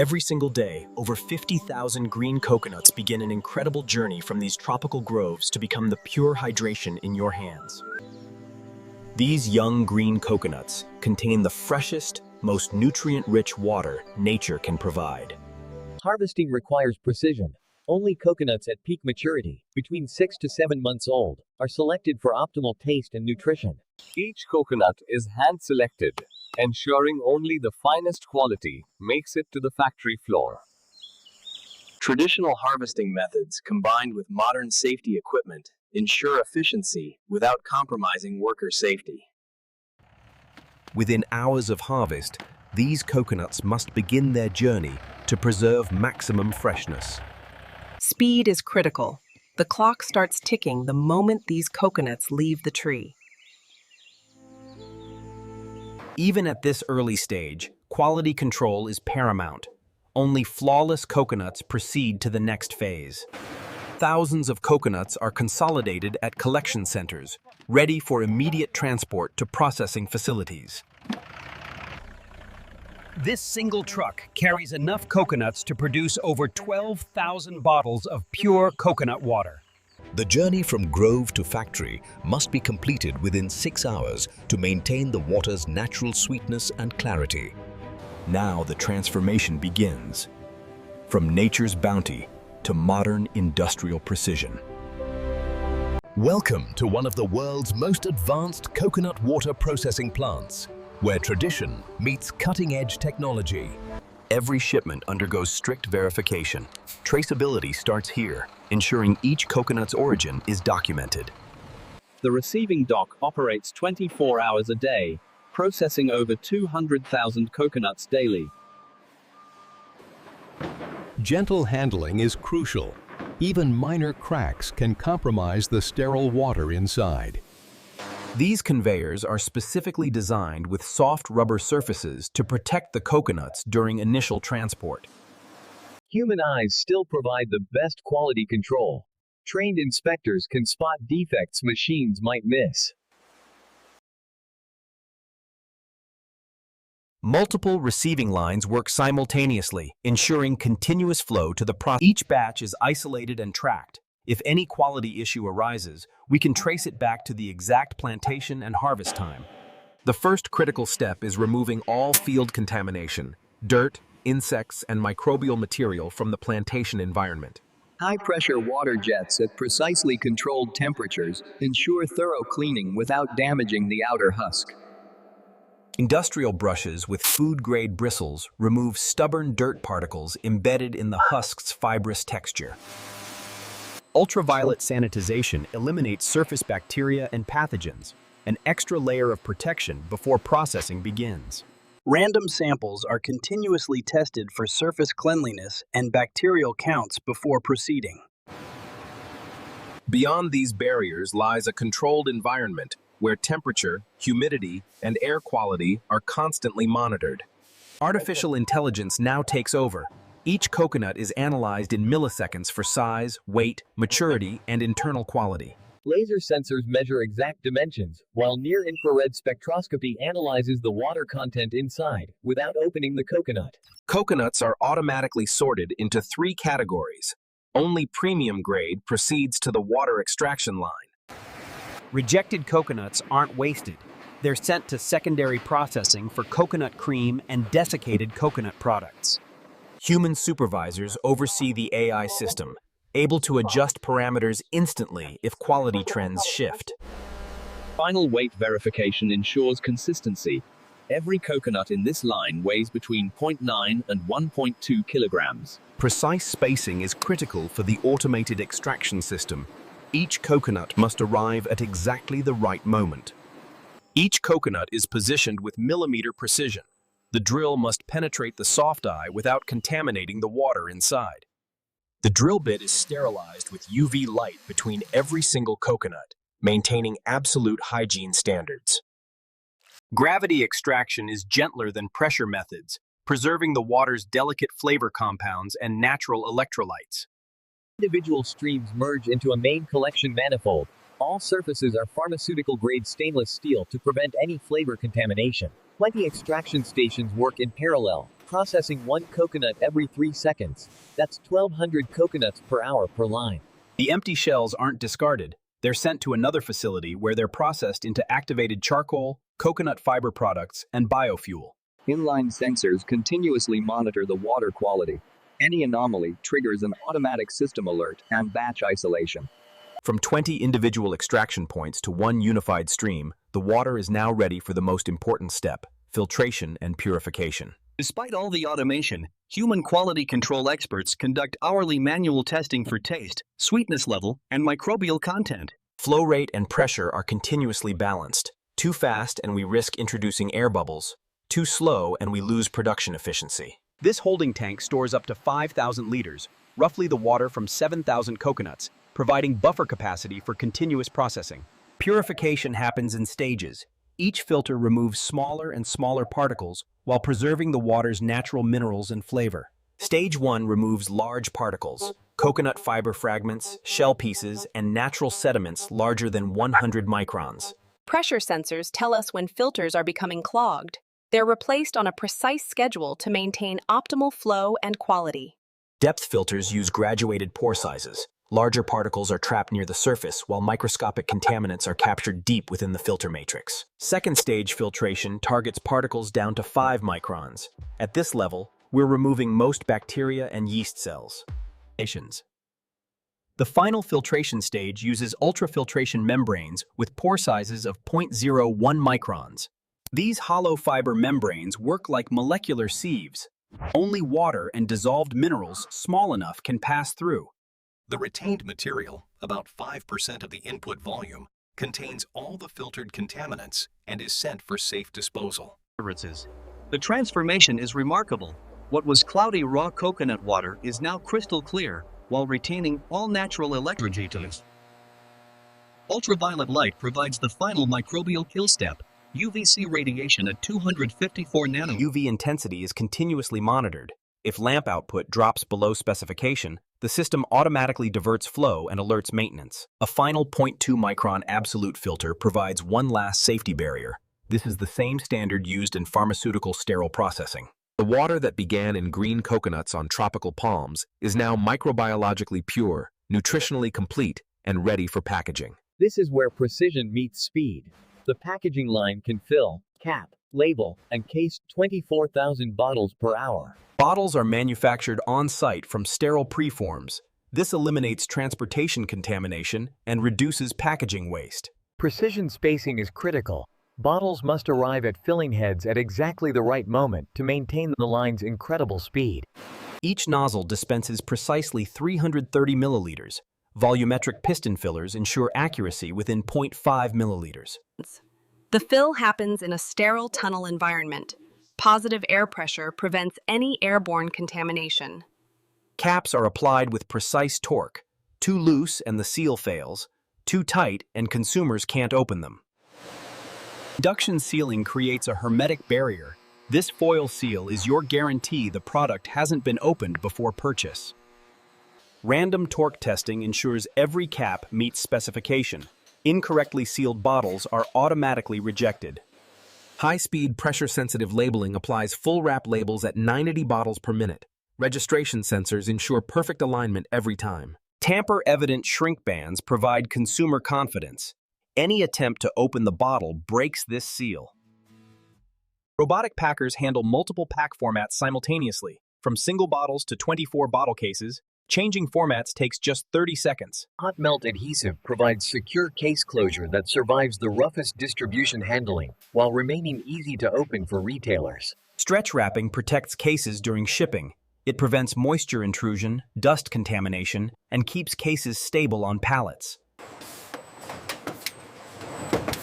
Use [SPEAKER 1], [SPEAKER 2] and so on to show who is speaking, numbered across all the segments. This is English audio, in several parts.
[SPEAKER 1] Every single day, over 50,000 green coconuts begin an incredible journey from these tropical groves to become the pure hydration in your hands. These young green coconuts contain the freshest, most nutrient-rich water nature can provide.
[SPEAKER 2] Harvesting requires precision. Only coconuts at peak maturity, between 6 to 7 months old, are selected for optimal taste and nutrition.
[SPEAKER 3] Each coconut is hand-selected, ensuring only the finest quality makes it to the factory floor.
[SPEAKER 1] Traditional harvesting methods combined with modern safety equipment ensure efficiency without compromising worker safety.
[SPEAKER 4] Within hours of harvest, these coconuts must begin their journey to preserve maximum freshness.
[SPEAKER 5] Speed is critical. The clock starts ticking the moment these coconuts leave the tree.
[SPEAKER 4] Even at this early stage, quality control is paramount. Only flawless coconuts proceed to the next phase. Thousands of coconuts are consolidated at collection centers, ready for immediate transport to processing facilities.
[SPEAKER 6] This single truck carries enough coconuts to produce over 12,000 bottles of pure coconut water.
[SPEAKER 4] The journey from grove to factory must be completed within 6 hours to maintain the water's natural sweetness and clarity. Now the transformation begins. From nature's bounty to modern industrial precision. Welcome to one of the world's most advanced coconut water processing plants, where tradition meets cutting-edge technology. Every shipment undergoes strict verification. Traceability starts here, ensuring each coconut's origin is documented.
[SPEAKER 7] The receiving dock operates 24 hours a day, processing over 200,000 coconuts daily.
[SPEAKER 8] Gentle handling is crucial. Even minor cracks can compromise the sterile water inside.
[SPEAKER 4] These conveyors are specifically designed with soft rubber surfaces to protect the coconuts during initial transport.
[SPEAKER 2] Human eyes still provide the best quality control. Trained inspectors can spot defects machines might miss.
[SPEAKER 4] Multiple receiving lines work simultaneously, ensuring continuous flow to the process. Each batch is isolated and tracked. If any quality issue arises, we can trace it back to the exact plantation and harvest time. The first critical step is removing all field contamination, dirt, insects, and microbial material from the plantation environment.
[SPEAKER 2] High-pressure water jets at precisely controlled temperatures ensure thorough cleaning without damaging the outer husk.
[SPEAKER 4] Industrial brushes with food-grade bristles remove stubborn dirt particles embedded in the husk's fibrous texture. Ultraviolet sanitization eliminates surface bacteria and pathogens, an extra layer of protection before processing begins.
[SPEAKER 6] Random samples are continuously tested for surface cleanliness and bacterial counts before proceeding.
[SPEAKER 4] Beyond these barriers lies a controlled environment where temperature, humidity, and air quality are constantly monitored. Artificial intelligence now takes over. Each coconut is analyzed in milliseconds for size, weight, maturity, and internal quality.
[SPEAKER 2] Laser sensors measure exact dimensions, while near-infrared spectroscopy analyzes the water content inside, without opening the coconut.
[SPEAKER 4] Coconuts are automatically sorted into 3 categories. Only premium grade proceeds to the water extraction line.
[SPEAKER 6] Rejected coconuts aren't wasted. They're sent to secondary processing for coconut cream and desiccated coconut products.
[SPEAKER 4] Human supervisors oversee the AI system, able to adjust parameters instantly if quality trends shift.
[SPEAKER 7] Final weight verification ensures consistency. Every coconut in this line weighs between 0.9 and 1.2 kilograms.
[SPEAKER 4] Precise spacing is critical for the automated extraction system. Each coconut must arrive at exactly the right moment. Each coconut is positioned with millimeter precision. The drill must penetrate the soft eye without contaminating the water inside. The drill bit is sterilized with UV light between every single coconut, maintaining absolute hygiene standards.
[SPEAKER 6] Gravity extraction is gentler than pressure methods, preserving the water's delicate flavor compounds and natural electrolytes.
[SPEAKER 2] Individual streams merge into a main collection manifold. All surfaces are pharmaceutical-grade stainless steel to prevent any flavor contamination. 20 extraction stations work in parallel, processing one coconut every 3 seconds. That's 1,200 coconuts per hour per line.
[SPEAKER 6] The empty shells aren't discarded. They're sent to another facility where they're processed into activated charcoal, coconut fiber products, and biofuel.
[SPEAKER 3] Inline sensors continuously monitor the water quality. Any anomaly triggers an automatic system alert and batch isolation.
[SPEAKER 1] From 20 individual extraction points to one unified stream, the water is now ready for the most important step, filtration and purification.
[SPEAKER 6] Despite all the automation, human quality control experts conduct hourly manual testing for taste, sweetness level, and microbial content.
[SPEAKER 1] Flow rate and pressure are continuously balanced. Too fast and we risk introducing air bubbles. Too slow and we lose production efficiency.
[SPEAKER 6] This holding tank stores up to 5,000 liters, roughly the water from 7,000 coconuts, providing buffer capacity for continuous processing. Purification happens in stages. Each filter removes smaller and smaller particles while preserving the water's natural minerals and flavor.
[SPEAKER 1] Stage 1 removes large particles, coconut fiber fragments, shell pieces, and natural sediments larger than 100 microns.
[SPEAKER 5] Pressure sensors tell us when filters are becoming clogged. They're replaced on a precise schedule to maintain optimal flow and quality.
[SPEAKER 1] Depth filters use graduated pore sizes. Larger particles are trapped near the surface, while microscopic contaminants are captured deep within the filter matrix. Second stage filtration targets particles down to 5 microns. At this level, we're removing most bacteria and yeast cells.
[SPEAKER 6] The final filtration stage uses ultrafiltration membranes with pore sizes of 0.01 microns. These hollow fiber membranes work like molecular sieves. Only water and dissolved minerals small enough can pass through.
[SPEAKER 8] The retained material, about 5% of the input volume, contains all the filtered contaminants and is sent for safe disposal.
[SPEAKER 6] The transformation is remarkable. What was cloudy raw coconut water is now crystal clear while retaining all natural electrolytes. Ultraviolet light provides the final microbial kill step. UVC radiation at 254 nano.
[SPEAKER 1] UV intensity is continuously monitored. If lamp output drops below specification, the system automatically diverts flow and alerts maintenance. A final 0.2 micron absolute filter provides one last safety barrier. This is the same standard used in pharmaceutical sterile processing. The water that began in green coconuts on tropical palms is now microbiologically pure, nutritionally complete, and ready for packaging.
[SPEAKER 2] This is where precision meets speed. The packaging line can fill, cap, label, and case 24,000 bottles per hour.
[SPEAKER 1] Bottles are manufactured on-site from sterile preforms. This eliminates transportation contamination and reduces packaging waste.
[SPEAKER 2] Precision spacing is critical. Bottles must arrive at filling heads at exactly the right moment to maintain the line's incredible speed.
[SPEAKER 1] Each nozzle dispenses precisely 330 milliliters. Volumetric piston fillers ensure accuracy within 0.5 milliliters.
[SPEAKER 5] The fill happens in a sterile tunnel environment. Positive air pressure prevents any airborne contamination.
[SPEAKER 1] Caps are applied with precise torque. Too loose and the seal fails. Too tight and consumers can't open them.
[SPEAKER 6] Induction sealing creates a hermetic barrier. This foil seal is your guarantee the product hasn't been opened before purchase. Random torque testing ensures every cap meets specification. Incorrectly sealed bottles are automatically rejected.
[SPEAKER 1] High-speed, pressure-sensitive labeling applies full-wrap labels at 980 bottles per minute. Registration sensors ensure perfect alignment every time.
[SPEAKER 6] Tamper-evident shrink bands provide consumer confidence. Any attempt to open the bottle breaks this seal. Robotic packers handle multiple pack formats simultaneously, from single bottles to 24 bottle cases. Changing formats takes just 30 seconds.
[SPEAKER 2] Hot melt adhesive provides secure case closure that survives the roughest distribution handling, while remaining easy to open for retailers.
[SPEAKER 6] Stretch wrapping protects cases during shipping. It prevents moisture intrusion, dust contamination, and keeps cases stable on pallets.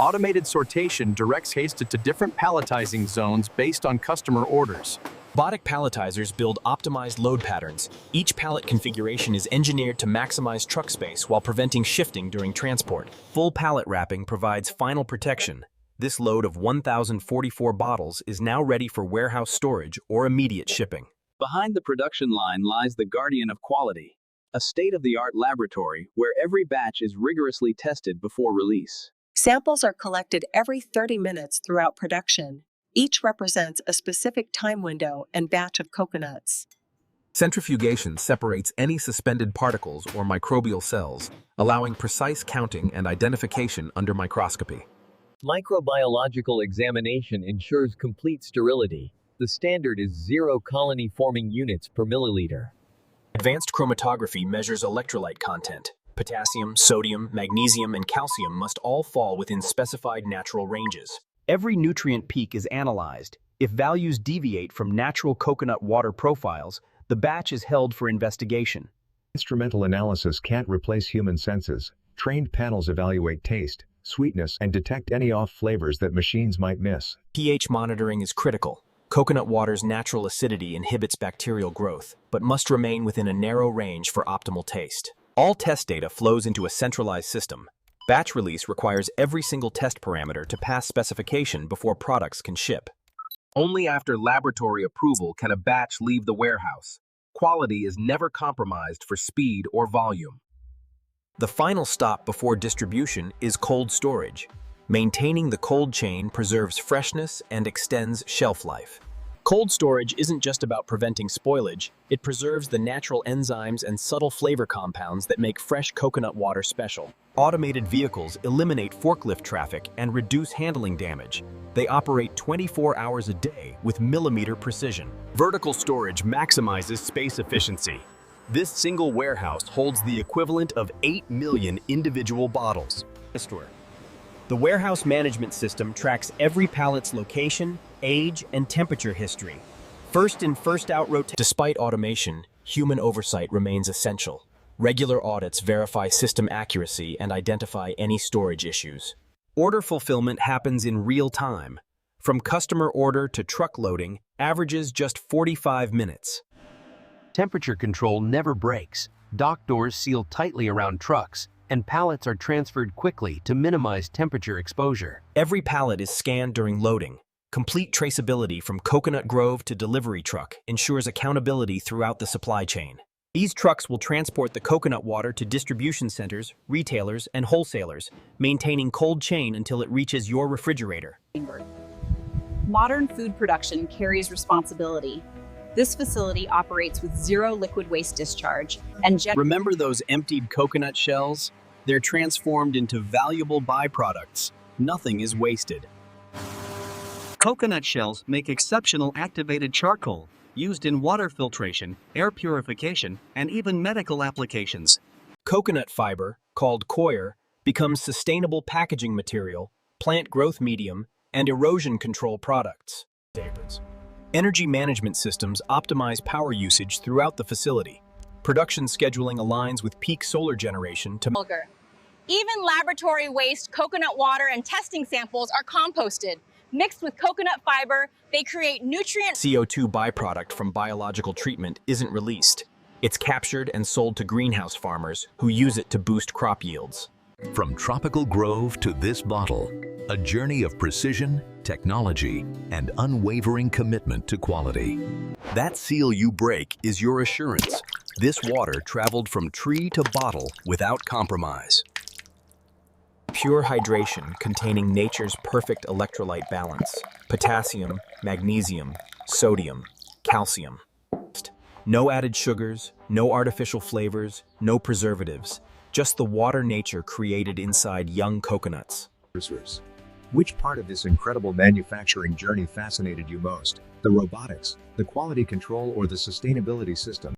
[SPEAKER 9] Automated sortation directs haste to different palletizing zones based on customer orders.
[SPEAKER 1] Robotic palletizers build optimized load patterns. Each pallet configuration is engineered to maximize truck space while preventing shifting during transport. Full pallet wrapping provides final protection. This load of 1,044 bottles is now ready for warehouse storage or immediate shipping.
[SPEAKER 6] Behind the production line lies the guardian of quality, a state-of-the-art laboratory where every batch is rigorously tested before release.
[SPEAKER 5] Samples are collected every 30 minutes throughout production.
[SPEAKER 10] Each represents a specific time window and batch of coconuts.
[SPEAKER 4] Centrifugation separates any suspended particles or microbial cells, allowing precise counting and identification under microscopy.
[SPEAKER 2] Microbiological examination ensures complete sterility. The standard is 0 colony-forming units per milliliter.
[SPEAKER 1] Advanced chromatography measures electrolyte content. Potassium, sodium, magnesium, and calcium must all fall within specified natural ranges.
[SPEAKER 6] Every nutrient peak is analyzed. If values deviate from natural coconut water profiles, the batch is held for investigation.
[SPEAKER 11] Instrumental analysis can't replace human senses. Trained panels evaluate taste, sweetness, and detect any off flavors that machines might miss.
[SPEAKER 1] pH monitoring is critical. Coconut water's natural acidity inhibits bacterial growth, but must remain within a narrow range for optimal taste. All test data flows into a centralized system. Batch release requires every single test parameter to pass specification before products can ship.
[SPEAKER 4] Only after laboratory approval can a batch leave the warehouse. Quality is never compromised for speed or volume.
[SPEAKER 1] The final stop before distribution is cold storage. Maintaining the cold chain preserves freshness and extends shelf life. Cold storage isn't just about preventing spoilage, it preserves the natural enzymes and subtle flavor compounds that make fresh coconut water special. Automated vehicles eliminate forklift traffic and reduce handling damage. They operate 24 hours a day with millimeter precision.
[SPEAKER 6] Vertical storage maximizes space efficiency. This single warehouse holds the equivalent of 8 million individual bottles.
[SPEAKER 1] The warehouse management system tracks every pallet's location, age, and temperature history. First in, first out rotation. Despite automation, human oversight remains essential. Regular audits verify system accuracy and identify any storage issues.
[SPEAKER 6] Order fulfillment happens in real time. From customer order to truck loading, averages just 45 minutes.
[SPEAKER 12] Temperature control never breaks. Dock doors seal tightly around trucks, and pallets are transferred quickly to minimize temperature exposure.
[SPEAKER 1] Every pallet is scanned during loading. Complete traceability from coconut grove to delivery truck ensures accountability throughout the supply chain. These trucks will transport the coconut water to distribution centers, retailers, and wholesalers, maintaining cold chain until it reaches your refrigerator.
[SPEAKER 13] Modern food production carries responsibility. This facility operates with zero liquid waste discharge and
[SPEAKER 6] Remember those emptied coconut shells? They're transformed into valuable byproducts. Nothing is wasted.
[SPEAKER 14] Coconut shells make exceptional activated charcoal, used in water filtration, air purification, and even medical applications.
[SPEAKER 1] Coconut fiber, called coir, becomes sustainable packaging material, plant growth medium, and erosion control products. Energy management systems optimize power usage throughout the facility. Production scheduling aligns with peak solar generation to
[SPEAKER 15] Even laboratory waste, coconut water, and testing samples are composted. Mixed with coconut fiber, they create nutrient
[SPEAKER 1] CO2 byproduct from biological treatment isn't released. It's captured and sold to greenhouse farmers who use it to boost crop yields.
[SPEAKER 16] From tropical grove to this bottle, a journey of precision, technology, and unwavering commitment to quality.
[SPEAKER 4] That seal you break is your assurance. This water traveled from tree to bottle without compromise.
[SPEAKER 1] Pure hydration containing nature's perfect electrolyte balance. Potassium, magnesium, sodium, calcium. No added sugars, no artificial flavors, no preservatives. Just the water nature created inside young coconuts.
[SPEAKER 11] Which part of this incredible manufacturing journey fascinated you most? The robotics, the quality control, or the sustainability system?